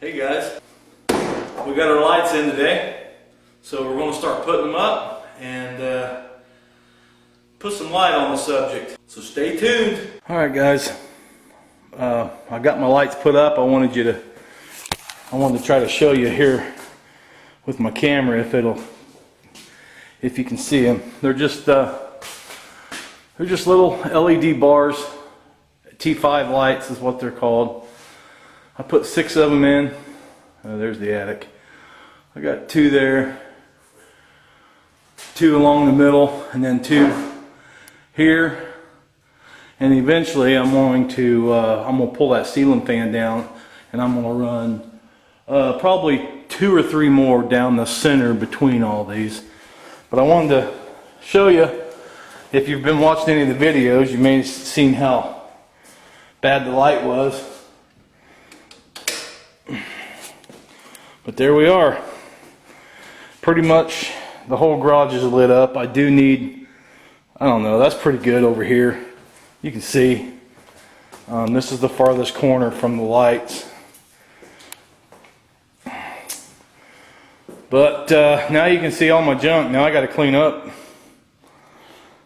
Hey guys, we got our lights in today, so we're going to start putting them up and put some light on the subject. So stay tuned. All right, guys, I got my lights put up. I wanted to try to show you here with my camera if you can see them. They're just little LED bars. T5 lights is what they're called. I put 6 of them in. There's the attic. I got 2 there, 2 along the middle, and then 2 here. And eventually I'm going to pull that ceiling fan down, and I'm going to run probably 2 or 3 more down the center between all these. But I wanted to show you, if you've been watching any of the videos, you may have seen how bad the light was. But there we are. Pretty much the whole garage is lit up. I do need, I don't know, that's pretty good over here. You can see this is the farthest corner from the lights. But now you can see all my junk. Now I got to clean up.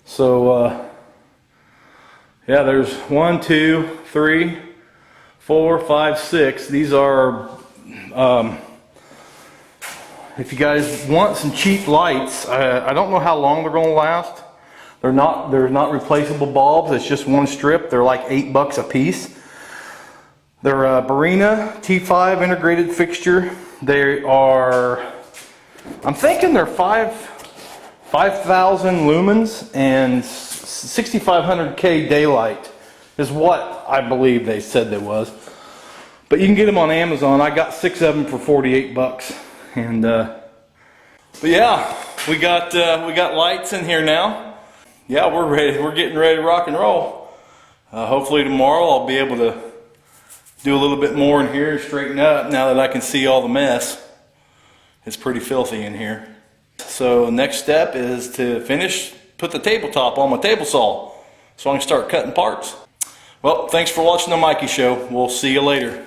So yeah, there's 1, 2, 3, 4, 5, 6. These are if you guys want some cheap lights, I don't know how long they're going to last. They're not replaceable bulbs. It's just one strip. They're like $8 a piece. They're Barina T5 integrated fixture. They are, I'm thinking they're 5,000 lumens and 6,500K daylight is what I believe they said they was. But you can get them on Amazon. I got 6 of them for $48. And but yeah, we got lights in here now. Yeah, we're ready. We're getting ready to rock and roll. Hopefully tomorrow I'll be able to do a little bit more in here, straighten up now that I can see all the mess. It's pretty filthy in here. So next step is to put the tabletop on my table saw so I can start cutting parts. Well, thanks for watching the Mikey Show. We'll see you later.